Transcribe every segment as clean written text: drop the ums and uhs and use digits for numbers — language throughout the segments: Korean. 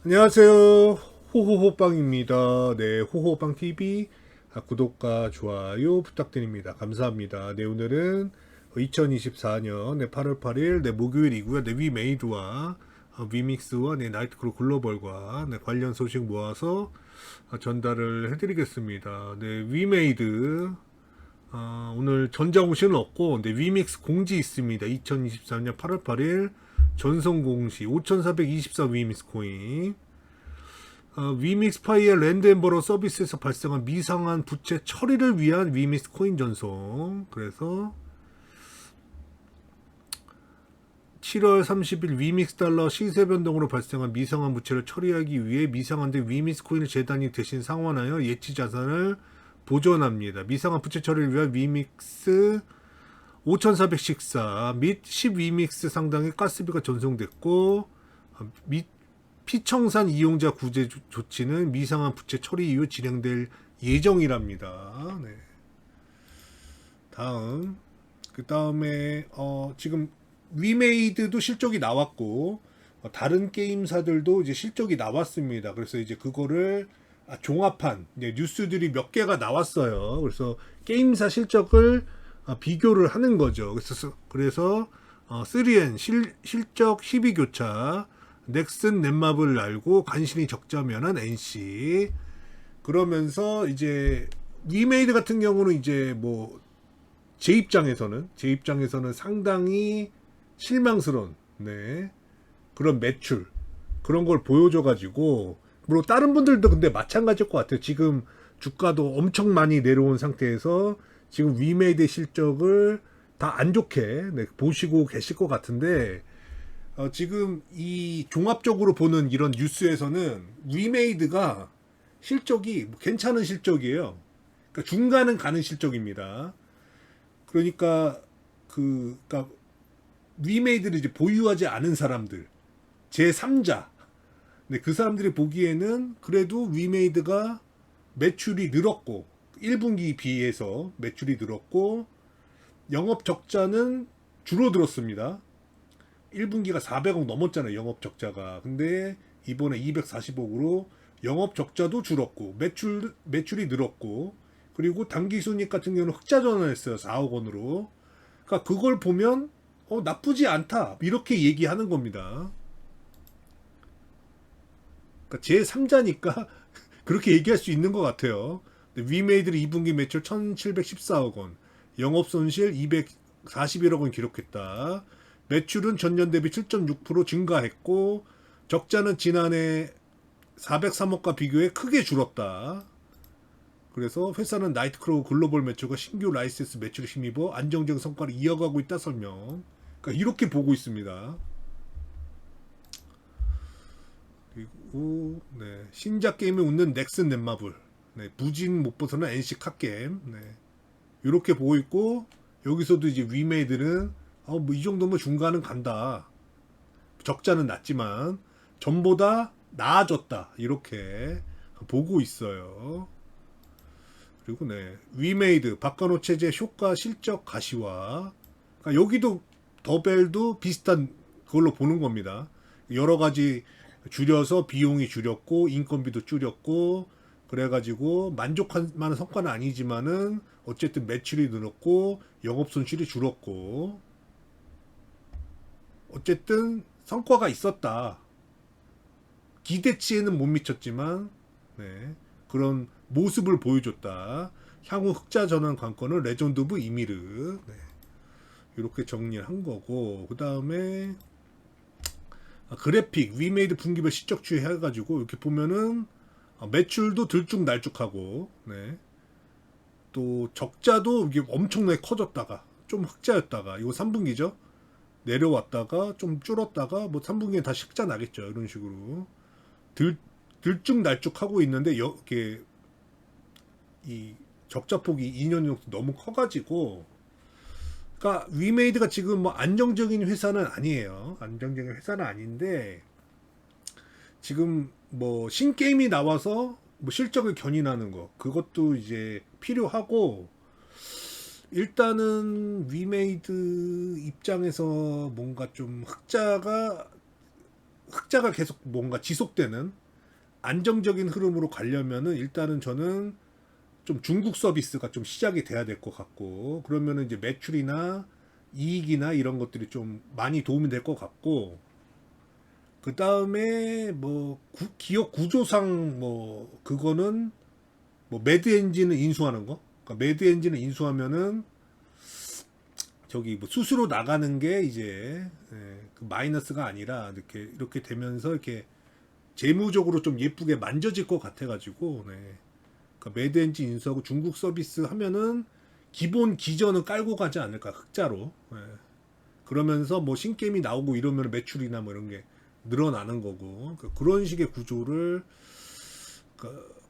안녕하세요. 호호호빵입니다. 네, 호호빵 TV 구독과 좋아요 부탁드립니다. 감사합니다. 네, 오늘은 2024년 8월 8일 목요일이고요. 네, 위메이드와 위믹스와 나이트크루 글로벌과 관련 소식 모아서 전달을 해드리겠습니다. 네, 위메이드 오늘 전자공시는 없고 위믹스 공지 있습니다. 2023년 8월 8일 전송 공시 5424 위믹스 코인. 위믹스 파이의 랜드엠버러 서비스에서 발생한 미상한 부채 처리를 위한 위믹스 코인 전송. 그래서 7월 30일 위믹스 달러 시세 변동으로 발생한 미상한 부채를 처리하기 위해 미상한데 위믹스 코인을 재단이 대신 상환하여 예치 자산을 보존합니다. 미상한 부채 처리를 위한 위믹스 5414 및 10위믹스 상당의 가스비가 전송됐고 및 피청산 이용자 구제 조치는 미상한 부채 처리 이후 진행될 예정이랍니다. 네. 다음 그 다음에 지금 위메이드도 실적이 나왔고 다른 게임사들도 이제 실적이 나왔습니다. 그래서 이제 그거를 종합한 뉴스들이 몇 개가 나왔어요. 그래서 게임사 실적을 비교를 하는 거죠. 그래서 3N 실적 12교차 넥슨 넷마블 알고 간신히 적자면한 NC. 그러면서 이제 위메이드 같은 경우는 이제 뭐 제 입장에서는 상당히 실망스러운 그런 매출 그런 걸 보여줘 가지고 물론 다른 분들도 근데 마찬가지일 것 같아요. 지금 주가도 엄청 많이 내려온 상태에서 지금 위메이드 실적을 다 안 좋게 보시고 계실 것 같은데 지금 이 종합적으로 보는 이런 뉴스에서는 위메이드가 실적이 괜찮은 실적이에요. 그러니까 중간은 가는 실적입니다. 그러니까 그러니까 위메이드를 이제 보유하지 않은 사람들, 제3자, 그 사람들이 보기에는 그래도 위메이드가 매출이 늘었고 1분기 비해서 매출이 늘었고 영업 적자는 줄어들었습니다. 1분기가 400억 넘었잖아요. 영업 적자가. 근데 이번에 240억으로 영업 적자도 줄었고 매출이 늘었고 그리고 당기순이익 같은 경우는 흑자 전환했어요. 4억 원으로. 그러니까 그걸 보면 나쁘지 않다. 이렇게 얘기하는 겁니다. 그러니까 제3자니까 그렇게 얘기할 수 있는 것 같아요. 위메이드를 2분기 매출 1714억 원, 영업 손실 241억 원 기록했다. 매출은 전년 대비 7.6% 증가했고 적자는 지난해 403억과 비교해 크게 줄었다. 그래서 회사는 나이트크로우 글로벌 매출과 신규 라이센스 매출에 힘입어 안정적인 성과를 이어가고 있다 설명. 그러니까 이렇게 보고 있습니다. 그리고 신작 게임에 웃는 넥슨 넷마블, 부진 못 벗어난 NC 카게임, 이렇게 보고 있고 여기서도 이제 위메이드는 뭐 이 정도면 중간은 간다. 적자는 낮지만 전보다 나아졌다. 이렇게 보고 있어요. 그리고 위메이드 바카노 체제 효과 실적 가시화. 그러니까 여기도 더벨도 비슷한 그걸로 보는 겁니다. 여러 가지 줄여서 비용이 줄였고 인건비도 줄였고 그래가지고 만족할 만한 성과는 아니지만은 어쨌든 매출이 늘었고 영업 손실이 줄었고 어쨌든 성과가 있었다. 기대치에는 못 미쳤지만 그런 모습을 보여줬다. 향후 흑자 전환 관건은 레전드 오브 이미르. 이렇게 정리를 한 거고 그 다음에 그래픽 위메이드 분기별 실적 추이 해가지고 이렇게 보면은 매출도 들쭉날쭉하고 또 적자도 이게 엄청나게 커졌다가 좀 흑자였다가 이거 3분기죠. 내려왔다가 좀 줄었다가 뭐 3분기에 다시 흑자 나겠죠. 이런 식으로 들쭉날쭉하고 있는데 이게 이 적자폭이 2년 정도 너무 커가지고 그러니까 위메이드가 지금 뭐 안정적인 회사는 아니에요. 안정적인 회사는 아닌데 지금 뭐 신게임이 나와서 뭐 실적을 견인하는 거 그것도 이제 필요하고 일단은 위메이드 입장에서 뭔가 좀 흑자가 흑자가 계속 뭔가 지속되는 안정적인 흐름으로 가려면은 일단은 저는 좀 중국 서비스가 좀 시작이 돼야 될 것 같고, 그러면은 이제 매출이나 이익이나 이런 것들이 좀 많이 도움이 될 것 같고, 그 다음에 뭐 기업 구조상 뭐 그거는 뭐 매드 엔진을 인수하는 거, 그러니까 매드 엔진을 인수하면은 저기 뭐 수수료 나가는 게 이제 그 마이너스가 아니라 이렇게 되면서 이렇게 재무적으로 좀 예쁘게 만져질 것 같아가지고, 네. 그러니까 매드 엔진 인수하고 중국 서비스 하면은 기본 기전은 깔고 가지 않을까, 흑자로. 네. 그러면서 뭐 신게임이 나오고 이러면 매출이나 뭐 이런 게 늘어나는 거고, 그런 식의 구조를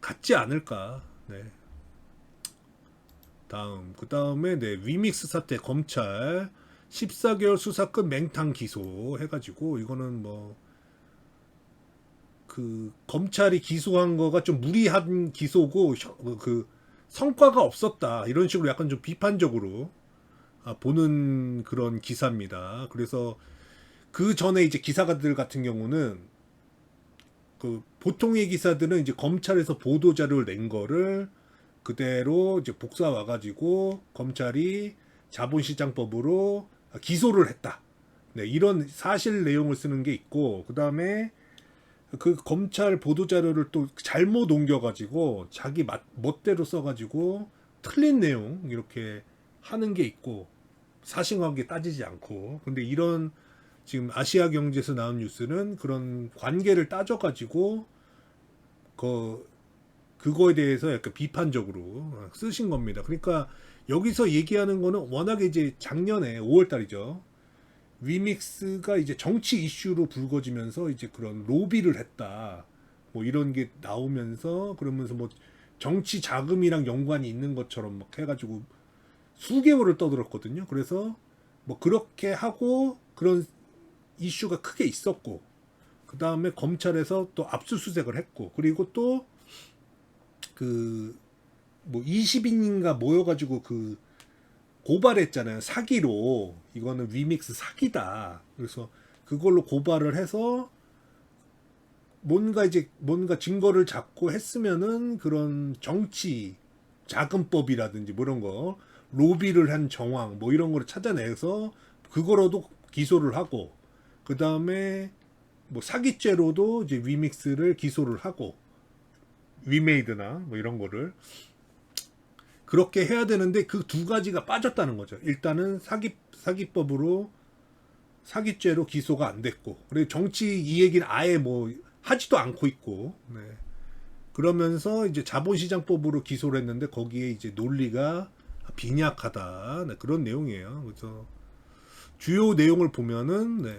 갖지 않을까. 네. 그 다음에 네, 위믹스 사태 검찰 14개월 수사권 맹탕 기소 해가지고, 이거는 뭐 그 검찰이 기소한 거가 좀 무리한 기소고 그 성과가 없었다, 이런 식으로 약간 좀 비판적으로 보는 그런 기사입니다. 그래서 그 전에 이제 기사가들 같은 경우는 그 보통의 기사들은 이제 검찰에서 보도 자료를 낸 거를 그대로 이제 복사 와가지고 검찰이 자본시장법으로 기소를 했다. 네, 이런 사실 내용을 쓰는 게 있고, 그 다음에 그 검찰 보도 자료를 또 잘못 옮겨가지고 자기 멋대로 써가지고 틀린 내용 이렇게 하는 게 있고, 사실관계 따지지 않고. 근데 이런 지금 아시아 경제에서 나온 뉴스는 그런 관계를 따져가지고 그거에 대해서 약간 비판적으로 쓰신 겁니다. 그러니까 여기서 얘기하는 거는 워낙에 이제 작년에 5월 달이죠. 위믹스가 이제 정치 이슈로 불거지면서 이제 그런 로비를 했다, 뭐 이런 게 나오면서, 그러면서 뭐 정치 자금이랑 연관이 있는 것처럼 막 해가지고 수개월을 떠들었거든요. 그래서 뭐 그렇게 하고 그런 이슈가 크게 있었고, 그 다음에 검찰에서 또 압수수색을 했고, 그리고 또 그 뭐 20인인가 모여가지고 그 고발했잖아요. 사기로. 이거는 위믹스 사기다. 그래서 그걸로 고발을 해서 뭔가 증거를 잡고 했으면은 그런 정치 자금법이라든지 뭐 이런 거, 로비를 한 정황 뭐 이런 거를 찾아내서 그거로도 기소를 하고, 그 다음에 뭐 사기죄로도 이제 위믹스를 기소를 하고, 위메이드나 뭐 이런 거를 그렇게 해야 되는데 그 두 가지가 빠졌다는 거죠. 일단은 사기법으로 사기죄로 기소가 안 됐고, 그리고 정치 이 얘기는 아예 뭐 하지도 않고 있고, 네. 그러면서 이제 자본시장법으로 기소를 했는데 거기에 이제 논리가 빈약하다, 네, 그런 내용이에요. 그래서 주요 내용을 보면은 네.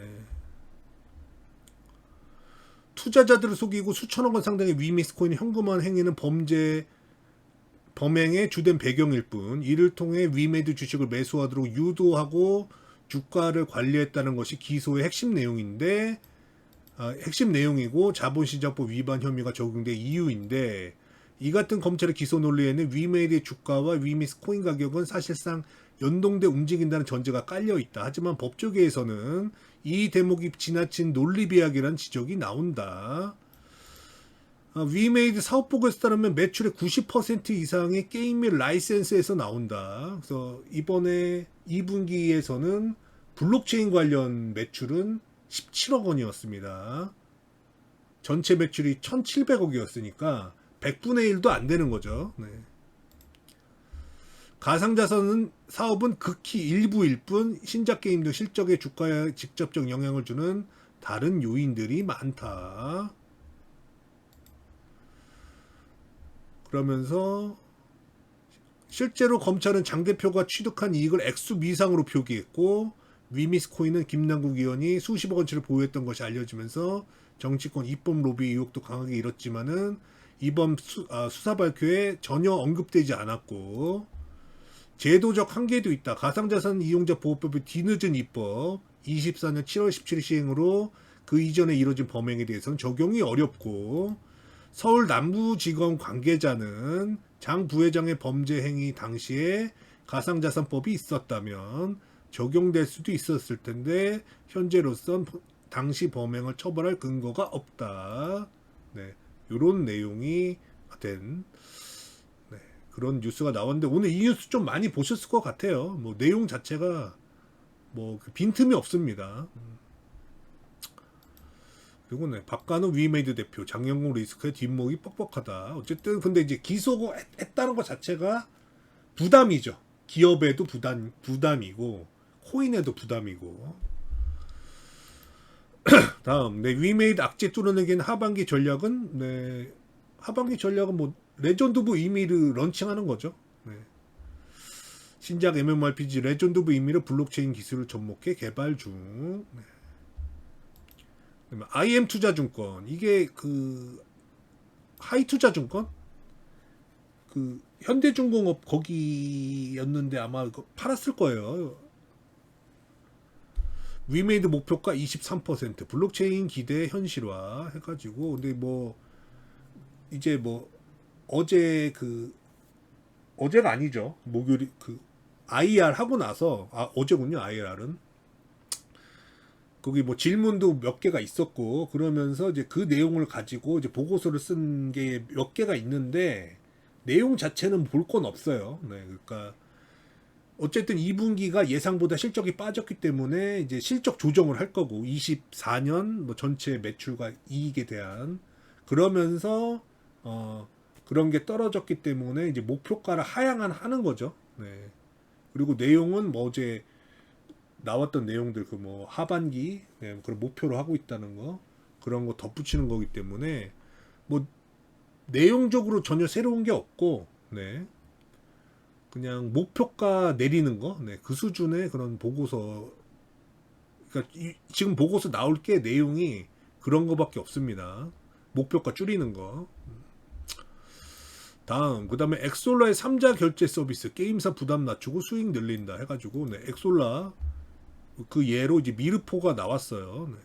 투자자들을 속이고 수천억 원 상당의 위믹스 코인 현금화 행위는 범행의 주된 배경일 뿐, 이를 통해 위메이드 주식을 매수하도록 유도하고 주가를 관리했다는 것이 기소의 핵심 내용인데, 핵심 내용이고 자본시장법 위반 혐의가 적용된 이유인데, 이 같은 검찰의 기소 논리에는 위메이드의 주가와 위믹스 코인 가격은 사실상 연동돼 움직인다는 전제가 깔려 있다. 하지만 법조계에서는 이 대목이 지나친 논리 비약이라는 지적이 나온다. 위메이드 사업보고에서 따르면 매출의 90% 이상의 게임 및 라이센스에서 나온다. 그래서 이번에 2분기에서는 블록체인 관련 매출은 17억 원이었습니다. 전체 매출이 1,700억이었으니까 100분의 1도 안 되는 거죠. 네. 가상자산 사업은 극히 일부일 뿐 신작 게임 등 실적의 주가에 직접적 영향을 주는 다른 요인들이 많다. 그러면서 실제로 검찰은 장 대표가 취득한 이익을 액수 미상으로 표기했고, 위믹스 코인은 김남국 의원이 수십억 원치를 보유했던 것이 알려지면서 정치권 입법 로비 의혹도 강하게 일었지만은 이번 수사 발표에 전혀 언급되지 않았고, 제도적 한계도 있다. 가상자산 이용자 보호법의 뒤늦은 입법, 24년 7월 17일 시행으로 그 이전에 이뤄진 범행에 대해서는 적용이 어렵고, 서울 남부지검 관계자는 장 부회장의 범죄 행위 당시에 가상자산법이 있었다면 적용될 수도 있었을 텐데 현재로선 당시 범행을 처벌할 근거가 없다. 네, 이런 내용이 된 네, 그런 뉴스가 나왔는데 오늘 이 뉴스 좀 많이 보셨을 것 같아요. 뭐 내용 자체가 뭐 빈틈이 없습니다. 그리고 네, 박간호 위메이드 대표 장영국 리스크의 뒷목이 뻑뻑하다. 어쨌든 근데 이제 기소했다는 것 자체가 부담이죠. 기업에도 부담이고 코인에도 부담이고. 다음 네, 위메이드 악재 뚫어내기는 하반기 전략은 네, 하반기 전략은 뭐 레전드 오브 이미를 런칭하는 거죠. 네. 신작 MMORPG 레전드 오브 이미를 블록체인 기술을 접목해 개발 중. 네. IM 투자증권 이게 그 하이투자증권 그 현대중공업 거기였는데 아마 팔았을 거예요. 위메이드 목표가 23% 블록체인 기대 현실화 해가지고 근데 뭐 이제 뭐 어제 그 어제가 아니죠 목요일 그 IR 하고 나서 어제군요 IR은 거기 뭐 질문도 몇 개가 있었고 그러면서 이제 그 내용을 가지고 이제 보고서를 쓴 게 몇 개가 있는데 내용 자체는 볼 건 없어요. 네, 그러니까 어쨌든 2분기가 예상보다 실적이 빠졌기 때문에 이제 실적 조정을 할 거고 24년 뭐 전체 매출과 이익에 대한 그러면서 그런 게 떨어졌기 때문에 이제 목표가를 하향하는 거죠. 네. 그리고 내용은 뭐 어제 나왔던 내용들 그 뭐 하반기 네, 그런 목표로 하고 있다는 거 그런 거 덧붙이는 거기 때문에 뭐 내용적으로 전혀 새로운 게 없고 네 그냥 목표가 내리는 거 네, 그 수준의 그런 보고서 그러니까 지금 보고서 나올 게 내용이 그런 거밖에 없습니다. 목표가 줄이는 거. 다음 그 다음에 엑솔라의 3자 결제 서비스 게임사 부담 낮추고 수익 늘린다 해가지고 네, 엑솔라 그 예로 이제 미르포가 나왔어요. 네.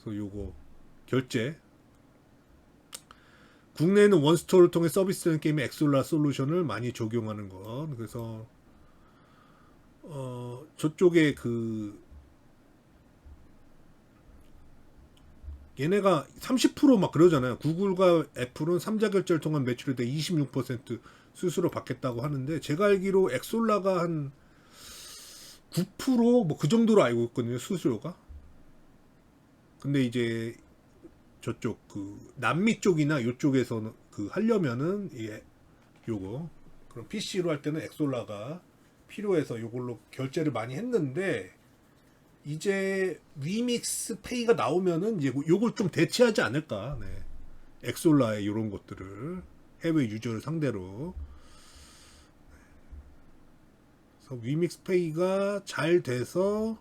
그래서 요거 결제 국내에는 원스토어를 통해 서비스되는 게임의 엑솔라 솔루션을 많이 적용하는 것. 그래서 저쪽에 그 얘네가 30%막 그러잖아요. 구글과 애플은 3자 결제를 통한 매출에 대해 26% 수수료 받겠다고 하는데 제가 알기로 엑솔라가 한 9%뭐 그 정도로 알고 있거든요. 수수료가. 근데 이제 저쪽 그 남미 쪽이나 이쪽에서는 그 하려면은 이게 요거 그럼 PC로 할 때는 엑솔라가 필요해서 요걸로 결제를 많이 했는데 이제 위믹스 페이가 나오면은 이제 요걸 좀 대체하지 않을까. 네. 엑솔라의 이런 것들을 해외 유저를 상대로 그래서 위믹스 페이가 잘 돼서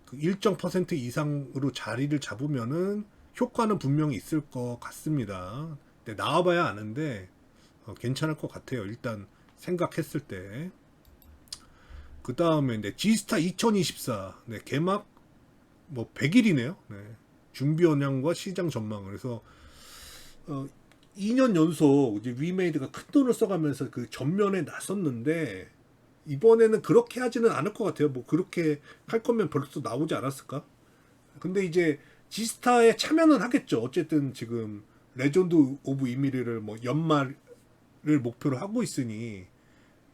그 일정 퍼센트 이상으로 자리를 잡으면은 효과는 분명히 있을 것 같습니다. 근데 나와봐야 아는데 괜찮을 것 같아요. 일단 생각했을 때. 그 다음에 네, 지스타 2024 네, 개막 뭐 100일이네요. 네. 준비 원양과 시장 전망. 그래서 2년 연속 이제 위메이드가 큰 돈을 써가면서 그 전면에 나섰는데 이번에는 그렇게 하지는 않을 것 같아요. 뭐 그렇게 할 거면 벌써 나오지 않았을까? 근데 이제 지스타에 참여는 하겠죠. 어쨌든 지금 레전드 오브 이미리를 뭐 연말을 목표로 하고 있으니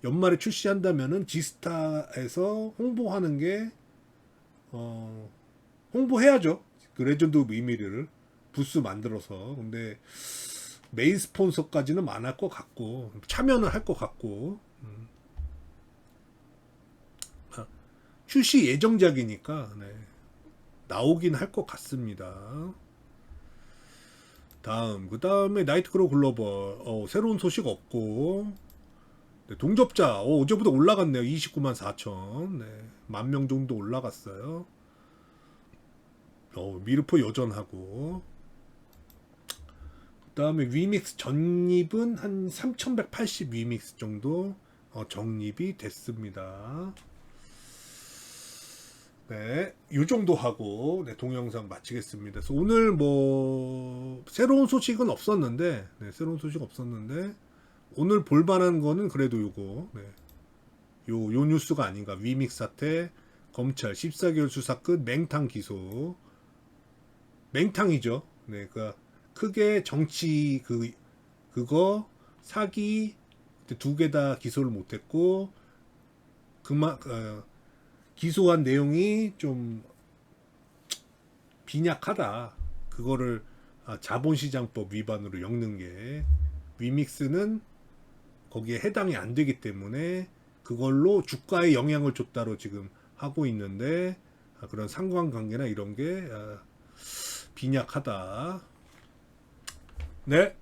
연말에 출시한다면은 지스타에서 홍보하는 게 홍보해야죠. 그 레전드 오브 이미리를 부스 만들어서. 근데 메인 스폰서까지는 안 할 것 같고 참여는 할 것 같고 출시 예정작이니까 네. 나오긴 할 것 같습니다. 다음 그 다음에 나이트크로우 글로벌 새로운 소식 없고 네, 동접자 어제보다 올라갔네요. 29만 4천 네, 만 명 정도 올라갔어요. 미르포 여전하고 그 다음에 위믹스 전입은 한 3180 위믹스 정도 정립이 됐습니다. 네, 요 정도 하고 네, 동영상 마치겠습니다. 그래서 오늘 뭐 새로운 소식은 없었는데, 네, 새로운 소식 없었는데 오늘 볼만한 거는 그래도 요거, 네, 요 뉴스가 아닌가. 위믹 사태 검찰 14개월 수사 끝 맹탕 기소. 맹탕이죠. 네, 그러니까 크게 정치 그거 사기 두 개 다 기소를 못했고 기소한 내용이 좀 빈약하다. 그거를 자본시장법 위반으로 엮는 게 위믹스는 거기에 해당이 안 되기 때문에 그걸로 주가에 영향을 줬다로 지금 하고 있는데 그런 상관관계나 이런 게 빈약하다. 네.